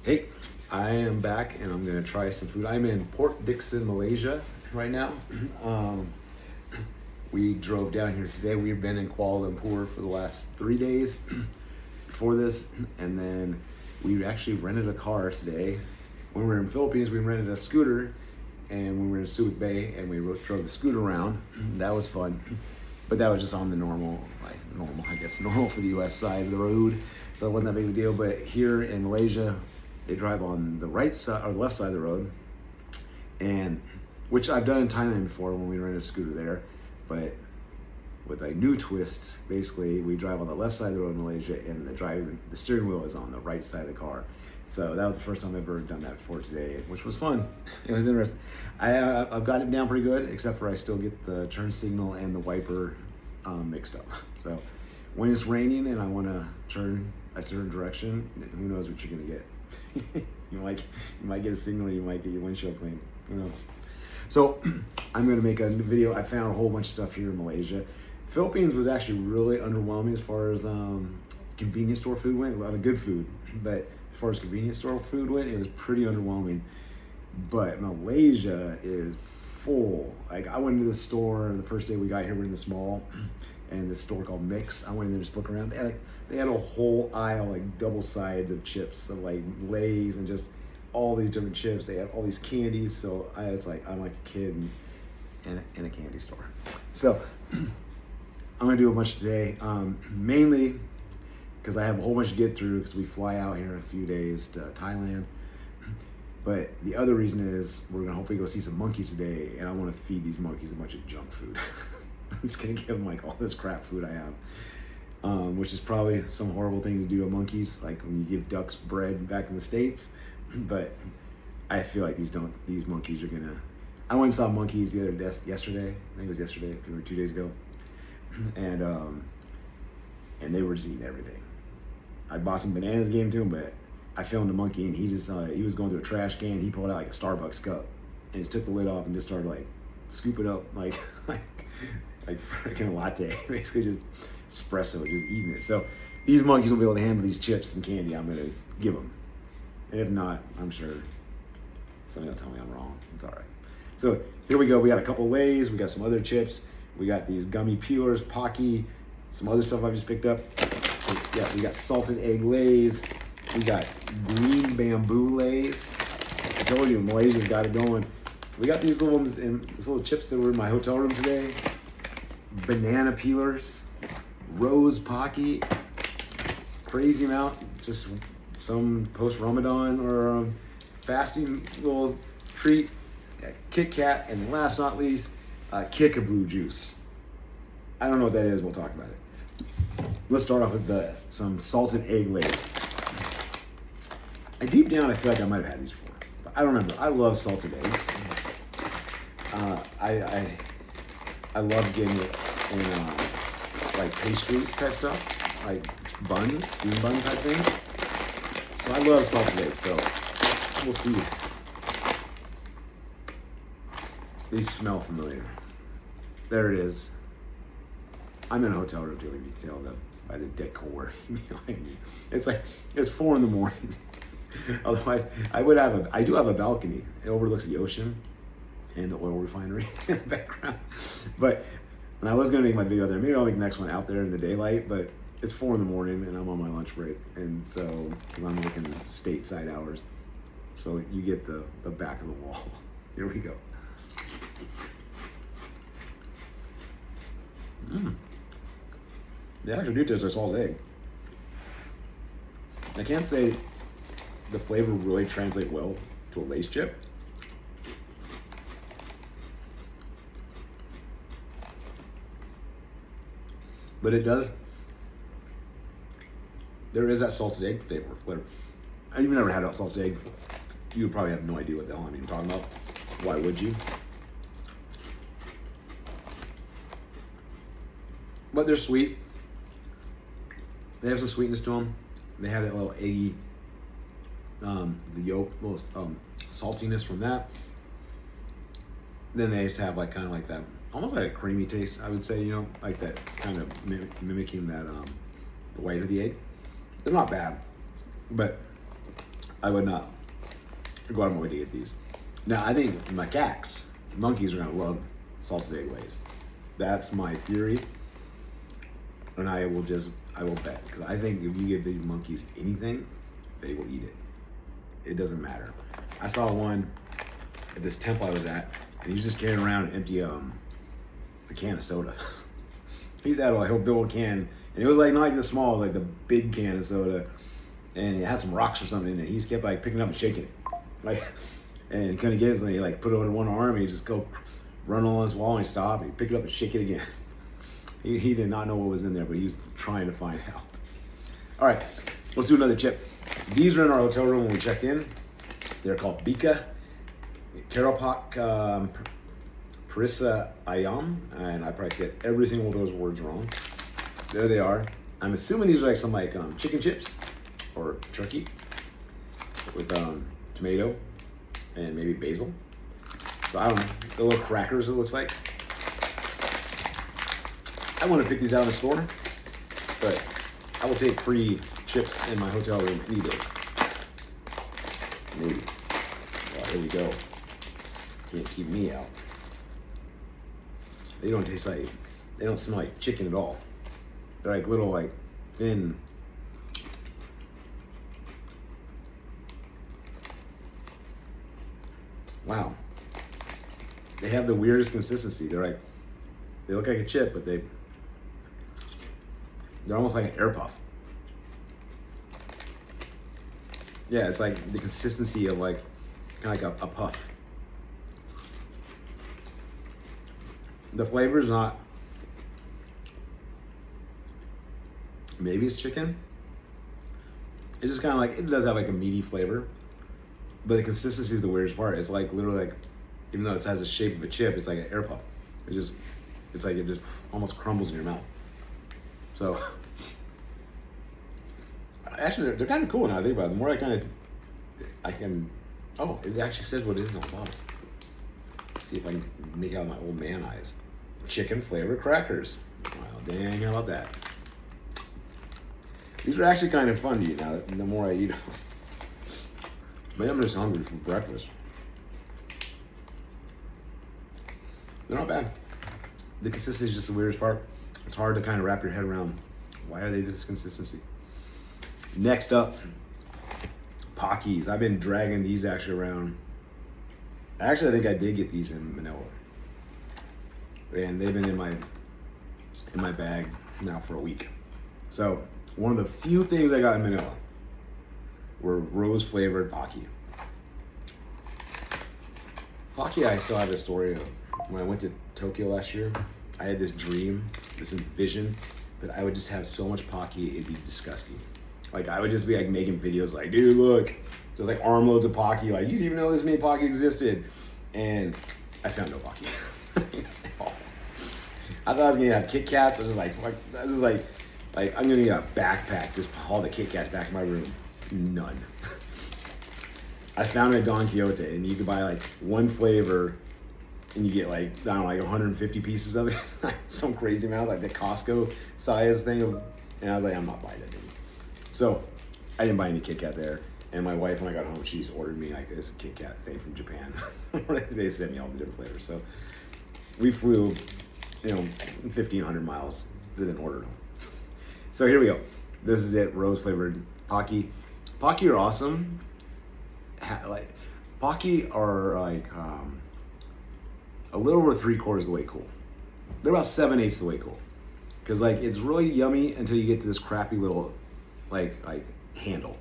Hey, I am back and I'm gonna try some food. I'm in Port Dickson, Malaysia right now. Um, we drove down here today. We've been in Kuala Lumpur for the last 3 days before this, and then we actually rented a car today. When we were in the Philippines, we rented a scooter, and when we were in Subic Bay, and we drove the scooter around. That was fun, but that was just on the normal, I guess, normal for the U.S. side of the road, so it wasn't that big of a deal. But here in Malaysia, they drive on the right side or the left side of the road, and which I've done in Thailand before when we rented a scooter there, but with a new twist. Basically, we drive on the left side of the road in Malaysia, and the steering wheel is on the right side of the car. So that was the first time I've ever done that before today, which was fun. It was interesting. I've got it down pretty good, except for I still get the turn signal and the wiper mixed up. So when it's raining and I want to turn a certain direction, who knows what you're gonna get. you might get a signal, you might get your windshield clean. Who knows? So I'm gonna make a new video. I found a whole bunch of stuff here in Malaysia. Philippines was actually really underwhelming as far as convenience store food went. A lot of good food, but as far as convenience store food went, it was pretty underwhelming. But Malaysia is full. Like, I went into the store the first day we got here. We're in this mall, and this store called Mix. I went in there just looking around. They had a whole aisle, like double sides of chips, of like Lay's and just all these different chips. They had all these candies. So it's like I'm like a kid in a candy store. So I'm gonna do a bunch today, mainly because I have a whole bunch to get through because we fly out here in a few days to Thailand. But the other reason is we're gonna hopefully go see some monkeys today, and I want to feed these monkeys a bunch of junk food. I'm just gonna give them like all this crap food I have, which is probably some horrible thing to do to monkeys, like when you give ducks bread back in the States. But I feel like these monkeys are gonna. I went and saw monkeys yesterday. I think it was yesterday, or 2 days ago, and they were just eating everything. I bought some bananas, gave them to him, but I filmed a monkey, and he was going through a trash can. He pulled out like a Starbucks cup and just took the lid off and just started like scooping up like freaking a latte, basically just espresso, just eating it. So these monkeys will be able to handle these chips and candy I'm gonna give them. And if not, I'm sure somebody will tell me I'm wrong. It's all right. So here we go. We got a couple Lay's. We got some other chips. We got these gummy peelers, Pocky, some other stuff I just picked up. So, yeah, we got salted egg Lay's. We got green bamboo Lay's. I told you, Malaysia's got it going. We got these little ones, and these little chips that were in my hotel room today. Banana peelers, rose Pocky, crazy amount, just some post-Ramadan or fasting little treat. Kit Kat, and last but not least, Kickaboo juice. I don't know what that is, we'll talk about it. Let's start off with some salted egg Lay's. Deep down, I feel like I might have had these before, but I don't remember. I love salted eggs. I love getting it in like pastries type stuff, like buns, steam bun type things. So I love salted eggs. So we'll see. These smell familiar. There it is. I'm in a hotel room too. You can tell by the decor behind me. It's 4 a.m. Otherwise, I do have a balcony. It overlooks the ocean and the oil refinery in the background. But when I was gonna make my video there, maybe I'll make the next one out there in the daylight. But it's 4 a.m. and I'm on my lunch break, and so because I'm working stateside hours, so you get the back of the wall. Here we go. The actual details are salted egg. I can't say the flavor really translates well to a Lay's chip. But it does. There is that salted egg flavor. I've never had a salted egg. You would probably have no idea what the hell I'm even talking about. Why would you? But they're sweet. They have some sweetness to them. They have that little eggy, the yolk, little saltiness from that. Then they just have like kind of like that, almost like a creamy taste, I would say, like that kind of mimicking that the white of the egg. They're not bad, but I would not go out of my way to get these. Now, I think macaques, monkeys, are gonna love salted egg lays. That's my theory, and I will bet, because I think if you give these monkeys anything, they will eat it. It doesn't matter. I saw one at this temple I was at, and he was just carrying around an empty a can of soda. He's had a whole big can, and it was like not like the small, it was like the big can of soda, and it had some rocks or something in it. He just kept like picking it up and shaking it, like, and he couldn't get it, so he like put it over one arm, and he just go run along his wall, and he stopped, and he pick it up and shake it again. He did not know what was in there, but he was trying to find out. All right, let's do another chip. These are in our hotel room when we checked in. They're called Bika, Karapak, Parissa Ayam, and I probably said every single one of those words wrong. There they are. I'm assuming these are like some like chicken chips or turkey with tomato and maybe basil. So I don't know, the little crackers it looks like. I want to pick these out in the store, but I will take free chips in my hotel room any day. Maybe. Well, there we go. Can't keep me out. They don't taste like, they don't smell like chicken at all. They're like little, like thin. Wow. They have the weirdest consistency. They're like, they look like a chip, but they're almost like an air puff. Yeah, it's like the consistency of like, kind of like a puff. The flavor is not, maybe it's chicken. It's just kind of like, it does have like a meaty flavor, but the consistency is the weirdest part. It's like literally like, even though it has the shape of a chip, it's like an air puff. It's like it just almost crumbles in your mouth. So, actually, they're kind of cool now I think about it. The more I can, oh, it actually says what it is on the bottom. Let's see if I can make out my old man eyes. Chicken flavored crackers. Wow, dang, how about that? These are actually kind of fun to eat now, the more I eat them. Maybe I'm just hungry for breakfast. They're not bad. The consistency is just the weirdest part. It's hard to kind of wrap your head around why are they this consistency. Next up, Pockies. I've been dragging these actually around. Actually, I think I did get these in Manila, and they've been in my bag now for a week. So one of the few things I got in Manila were rose flavored Pocky. Pocky, I still have a story of when I went to Tokyo last year. I had this dream, this vision, that I would just have so much Pocky, it'd be disgusting. Like I would just be like making videos like, dude, look, just like armloads of Pocky. Like you didn't even know this many Pocky existed, and I found no Pocky. I thought I was gonna have Kit Kats. I was just like, this is like I'm gonna get a backpack, just haul the Kit Kats back to my room. None. I found it at Don Quixote, and you could buy like one flavor, and you get like, I don't know, like 150 pieces of it. Some crazy amount, like the Costco size thing of, and I was like, I'm not buying that anymore. So I didn't buy any Kit Kat there. And my wife, when I got home, she's ordered me like this Kit Kat thing from Japan. They sent me all the different flavors. So we flew, 1,500 miles to then order them. So here we go. This is it, rose flavored Pocky. Pocky are awesome. Pocky are like a little over 3/4 of the way cool. They're about 7/8 the way cool. Cause like it's really yummy until you get to this crappy little like handle.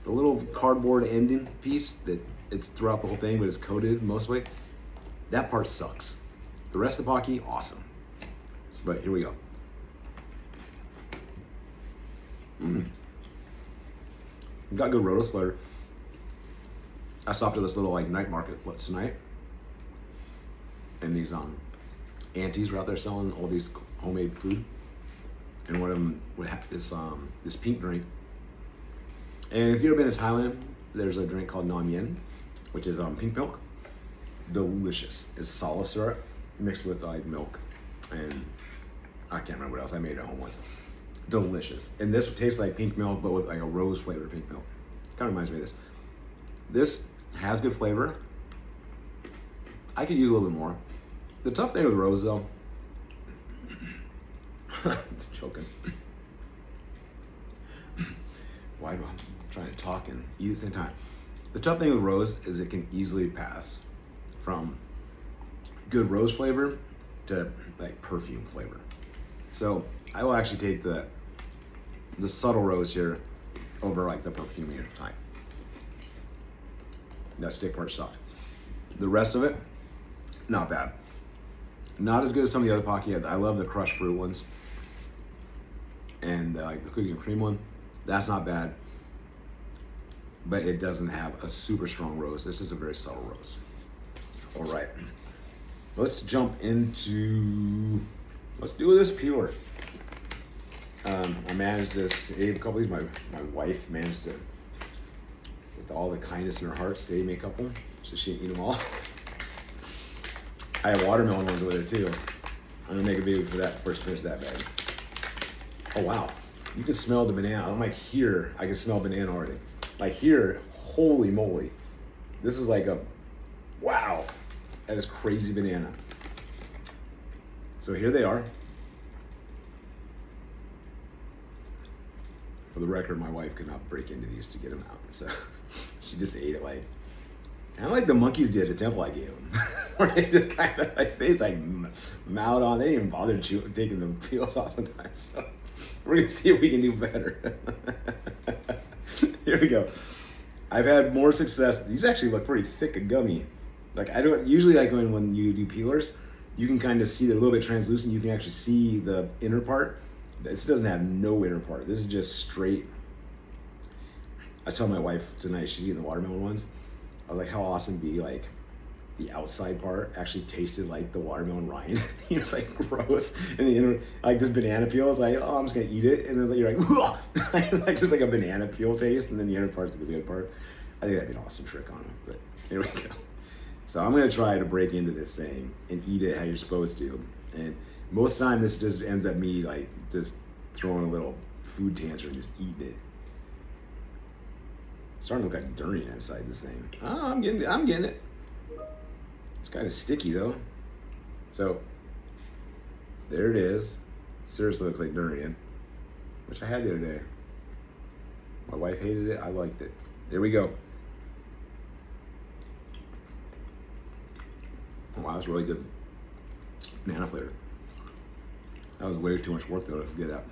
The little cardboard ending piece that it's throughout the whole thing, but it's coated most of the way. That part sucks. The rest of the Pocky, awesome. But here we go. Got good rose flavor. I stopped at this little like night market tonight, and these aunties were out there selling all these homemade food, and one of them would have this pink drink. And if you've ever been to Thailand, there's a drink called Nam Yen, which is pink milk. Delicious. It's sala syrup mixed with like milk, and I can't remember what else. I made it at home once. Delicious. And this tastes like pink milk, but with like a rose flavored pink milk. Kind of reminds me of this. This has good flavor. I could use a little bit more. The tough thing with rose though, I'm choking. Why do I'm trying to talk and eat at the same time? The tough thing with rose is it can easily pass from good rose flavor to like perfume flavor. So I will actually take the subtle rose here over like the perfumier type. That stick part sucked. The rest of it, not bad. Not as good as some of the other Pocky. I love the crushed fruit ones. And like the cookies and cream one, that's not bad. But it doesn't have a super strong rose. This is a very subtle rose. All right, let's jump into, let's do this peeler. I managed to save a couple of these. My wife managed to, with all the kindness in her heart, save me a couple so she didn't eat them all. I have watermelon ones over there too. I'm gonna make a video for that first, finish that bag. Oh wow, you can smell the banana. I'm like here, I can smell banana already. Like here, holy moly. This is like a, wow, that is crazy banana. So here they are. For the record, my wife could not break into these to get them out. So she just ate it like, kind of like the monkeys did at the temple I gave them. Where they just kind of like, they just like mowed on. They didn't even bother taking the peels off sometimes. So we're gonna see if we can do better. Here we go. I've had more success. These actually look pretty thick and gummy. Like I don't, usually like when you do peelers, you can kind of see they're a little bit translucent. You can actually see the inner part. This doesn't have no inner part. This is just straight. I told my wife tonight, she's eating the watermelon ones. I was like, how awesome be like the outside part actually tasted like the watermelon rind. It was like gross. And the inner, like this banana peel is like, oh, I'm just gonna eat it. And then you're like, like just like a banana peel taste. And then the inner part's the good part. I think that'd be an awesome trick on them, but here we go. So I'm gonna try to break into this thing and eat it how you're supposed to. And most of the time this just ends up me like just throwing a little food tantrum, just eating it. It's starting to look like durian inside this thing. Oh, I'm getting it. It's kind of sticky though. So there it is. Seriously looks like durian, which I had the other day. My wife hated it, I liked it. There we go. Oh, wow, that's really good banana flavor. That was way too much work though to get that.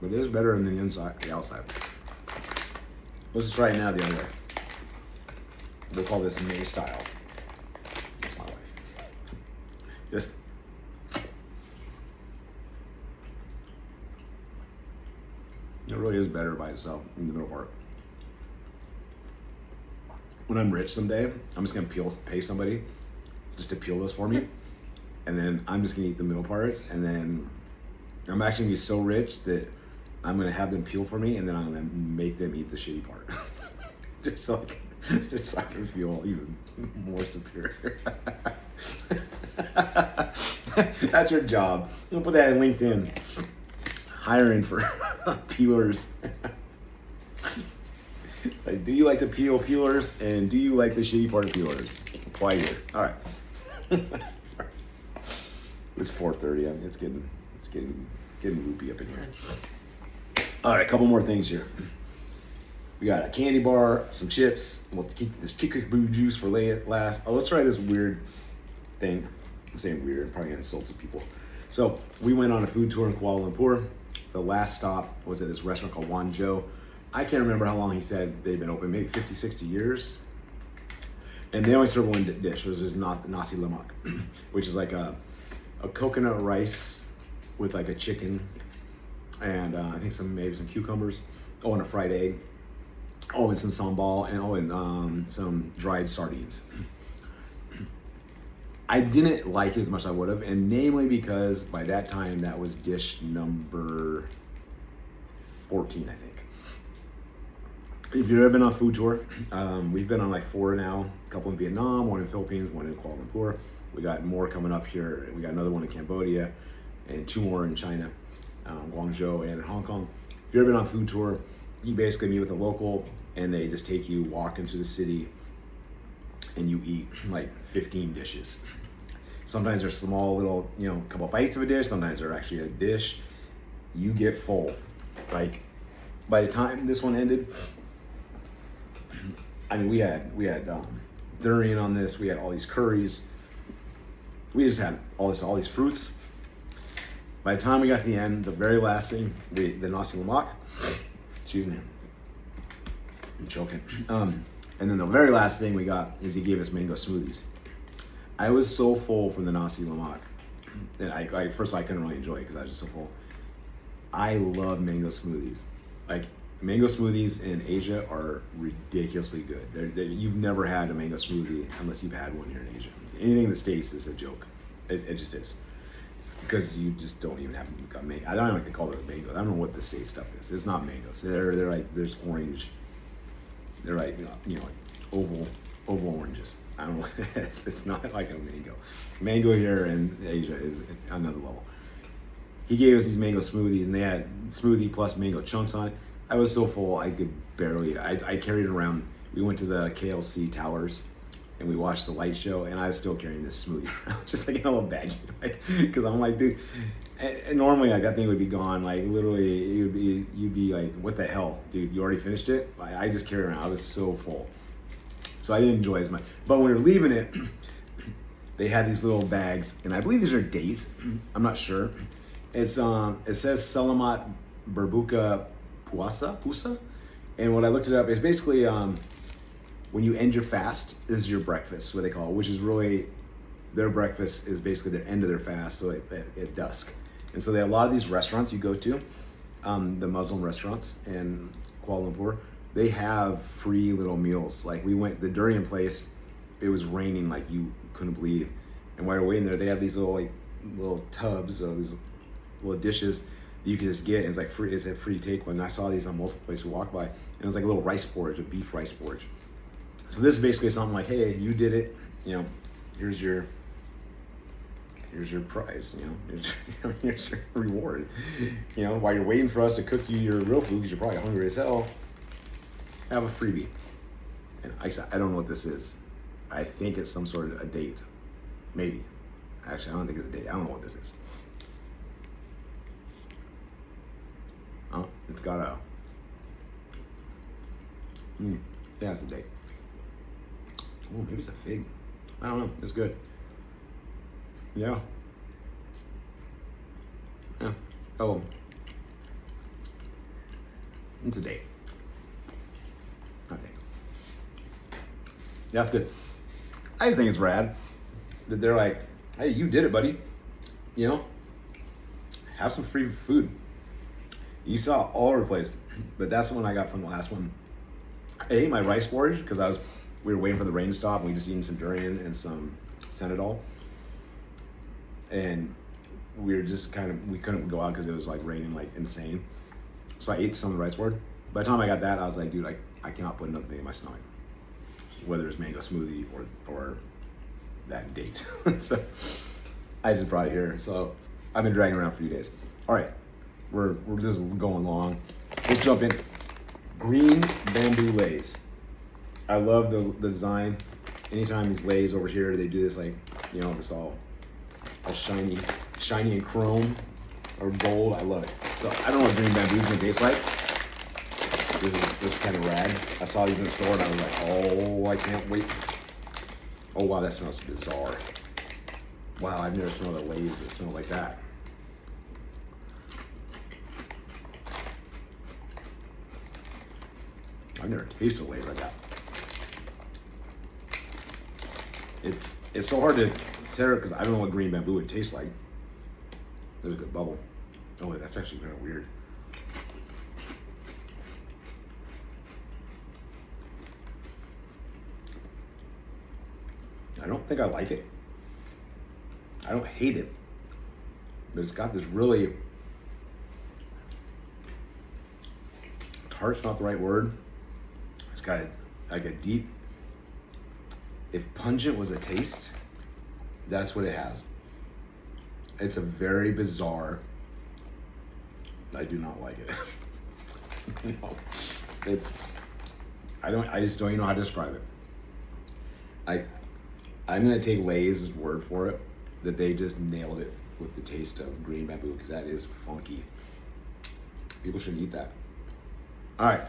But it is better than the inside, the outside. Let's just try it now the other way. We'll call this May style. That's my wife. Just. It really is better by itself in the middle part. When I'm rich someday, I'm just gonna pay somebody just to peel this for me. And then I'm just gonna eat the middle parts. And then I'm actually gonna be so rich that I'm gonna have them peel for me, and then I'm gonna make them eat the shitty part. just so I can feel even more superior. That's your job. You'll put that in LinkedIn. Hiring for peelers. It's like, do you like to peel peelers, and do you like the shitty part of peelers? Apply here. All right. It's 4:30. I mean, it's getting loopy up in here. All right, a couple more things here. We got a candy bar, some chips. We'll keep this kickaboo juice for last. Oh, let's try this weird thing. I'm saying weird. I'm probably gonna insult some people. So we went on a food tour in Kuala Lumpur. The last stop was at this restaurant called Wanzhou. I can't remember how long he said they've been open. Maybe 50, 60 years. And they only serve one dish, which is nasi lemak, which is like a coconut rice with like a chicken and I think maybe some cucumbers. Oh, and a fried egg. Oh, and some sambal, and some dried sardines. I didn't like it as much as I would have, and namely because by that time that was dish number 14, I think. If you've ever been on a food tour, we've been on like 4 now. A couple in Vietnam, 1 in Philippines, 1 in Kuala Lumpur. We got more coming up here. We got another one in Cambodia, and 2 more in China, Guangzhou, and in Hong Kong. If you've ever been on a food tour, you basically meet with a local, and they just take you walking through the city, and you eat like 15 dishes. Sometimes they're small little, couple bites of a dish. Sometimes they're actually a dish. You get full. Like, by the time this one ended, I mean, we had durian on this. We had all these curries. We just had all these fruits. By the time we got to the end, the very last thing, the nasi lemak. Excuse me, I'm choking. And then the very last thing we got is he gave us mango smoothies. I was so full from the nasi lemak, and I first of all I couldn't really enjoy it because I was just so full. I love mango smoothies. Like, mango smoothies in Asia are ridiculously good. You've never had a mango smoothie unless you've had one here in Asia. Anything in the States is a joke. It just is. Because you just don't even have mango. I don't even like to call those mangoes. I don't know what the state stuff is. It's not mangoes. They're like, there's orange. They're like, like oval oranges. I don't know what it is. It's not like a mango. Mango here in Asia is another level. He gave us these mango smoothies, and they had smoothie plus mango chunks on it. I was so full, I could barely, I carried it around. We went to the KLC towers, and we watched the light show, and I was still carrying this smoothie around, just like in a little baggie, because I'm like, dude, and normally like that thing would be gone, like literally, you'd be like, what the hell, dude, you already finished it? I just carried it around, I was so full. So I didn't enjoy it as much. But when we were leaving it, they had these little bags, and I believe these are dates, I'm not sure. It says Selamat Berbuka Puasa, and when I looked it up, it's basically when you end your fast, this is your breakfast, what they call it, which is really, their breakfast is basically the end of their fast, so at dusk. And so they have a lot of these restaurants you go to, the Muslim restaurants in Kuala Lumpur, they have free little meals. Like, we went, the durian place, it was raining like you couldn't believe. And while we're waiting there, they have these little tubs, these little dishes that you can just get, and it's like free, it's a free take one. I saw these on multiple places we walked by, and it was like a little rice porridge, a beef rice porridge. So this is basically something like, hey, you did it, here's your prize, here's your reward. While you're waiting for us to cook you your real food, because you're probably hungry as hell, have a freebie. And I don't know what this is. I think it's some sort of a date. Maybe. Actually, I don't think it's a date. I don't know what this is. Oh, it's got a... yeah, it's a date. Oh, maybe it's a fig. I don't know. It's good. Yeah. Yeah. Oh. It's a date. Okay. That's good. I just think it's rad that they're like, hey, you did it, buddy. Have some free food. You saw all over the place, but that's the one I got from the last one. I ate my rice porridge because we were waiting for the rain to stop, and we just eating some durian and some Senadol. And we were just we couldn't go out because it was like raining like insane. So I ate some of the rice porridge. By the time I got that, I was like, dude, I cannot put another thing in my stomach. Whether it's mango smoothie or that date. So I just brought it here. So I've been dragging around for a few days. All right, we're just going long. Let's jump in. Green bamboo lays. I love the design. Anytime these lays over here, they do this this all shiny and chrome or gold. I love it. So I don't know what green bamboo is gonna taste like. This is kind of rad. I saw these in the store and I was like, oh, I can't wait. Oh wow, that smells bizarre. Wow, I've never smelled a Lay's that smell like that. I've never tasted a Lay's like that. It's so hard to tell because I don't know what green bamboo would taste like. There's a good bubble. Oh, that's actually kind of weird. I don't think I like it. I don't hate it, but it's got this really, tart's not the right word. It's got like a deep, if pungent was a taste, that's what it has. It's a very bizarre, I do not like it. No. I just don't even know how to describe it. I'm gonna take Lay's word for it that they just nailed it with the taste of green bamboo, because that is funky. People should eat that. All right,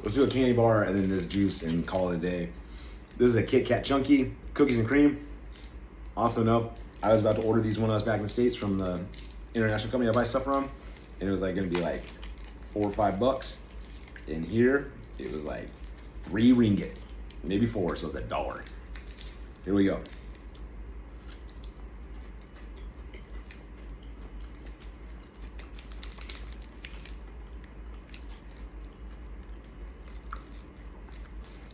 let's do a candy bar and then this juice and call it a day. This is a Kit Kat Chunky cookies and cream. Also, no, I was about to order these when I was back in the States from the international company I buy stuff from, and it was like gonna be like $4 or $5. And here it was like 3 ringgit, maybe 4, so it's $1. Here we go.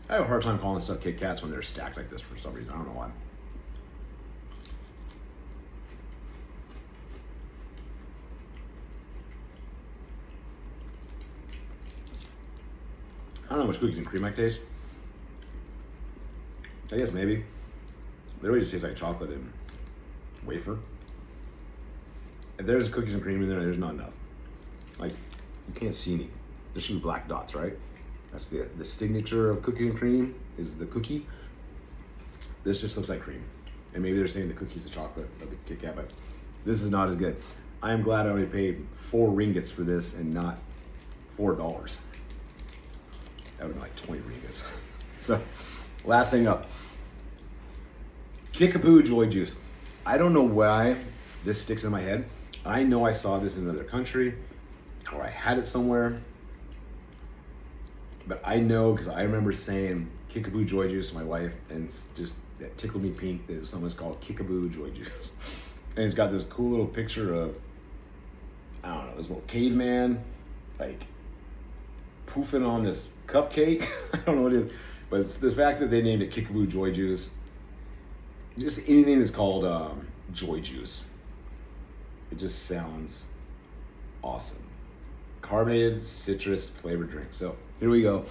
I have a hard time calling stuff Kit Kats when they're stacked like this for some reason. I don't know why. I don't know how much cookies and cream I taste. I guess maybe. They really just taste like chocolate and wafer. If there's cookies and cream in there, there's not enough. Like, you can't see any. There should be black dots, right? That's the signature of cookies and cream is the cookie. This just looks like cream. And maybe they're saying the cookie's the chocolate of the Kit Kat, but this is not as good. I am glad I only paid 4 ringgits for this and not $4. That would be like 20 ringgits. So, last thing up. Kickapoo Joy Juice. I don't know why this sticks in my head. I know I saw this in another country, or I had it somewhere. But I know because I remember saying Kickapoo Joy Juice to my wife, and it's just that tickled me pink that someone's called Kickapoo Joy Juice. And it's got this cool little picture of, I don't know, this little caveman, like poofing on this cupcake. I don't know what it is, but it's the fact that they named it Kickapoo Joy Juice. Just anything that's called Joy Juice. It just sounds awesome. Carbonated citrus flavored drink. So here we go.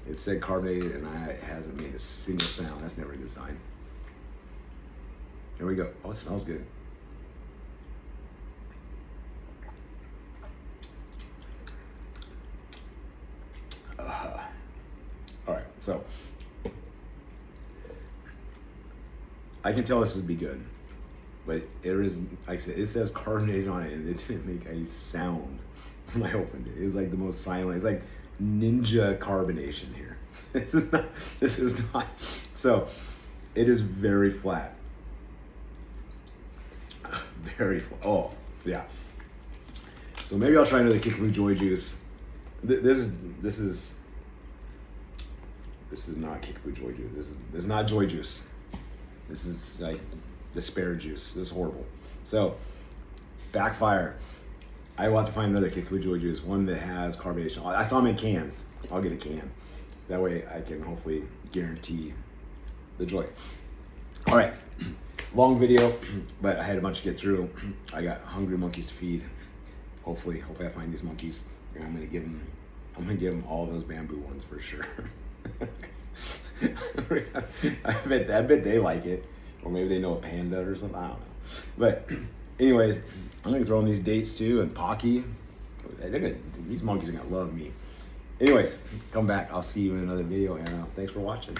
It said carbonated and it hasn't made a single sound. That's never a good sign. Here we go. Oh, it smells good. All right, so I can tell this would be good, but there is, like I said, it says carbonated on it, and it didn't make a sound when I opened it. It was like the most silent. It's like ninja carbonation here. This is not. So it is very flat. Very flat. Oh, yeah. So maybe I'll try another Kickapoo Joy Juice. This is not Kickapoo Joy Juice. This is not Joy Juice. This is like despair juice. This is horrible. So, backfire. I will have to find another Kickapoo Joy Juice, one that has carbonation. I saw them in cans. I'll get a can. That way I can hopefully guarantee the joy. All right, long video, but I had a bunch to get through. I got hungry monkeys to feed. Hopefully I find these monkeys, and I'm gonna give them all those bamboo ones for sure. I bet they like it, or maybe they know a panda or something. I don't know. But anyways, I'm gonna throw in these dates too and Pocky. These monkeys are gonna love me. Anyways, come back. I'll see you in another video, and thanks for watching.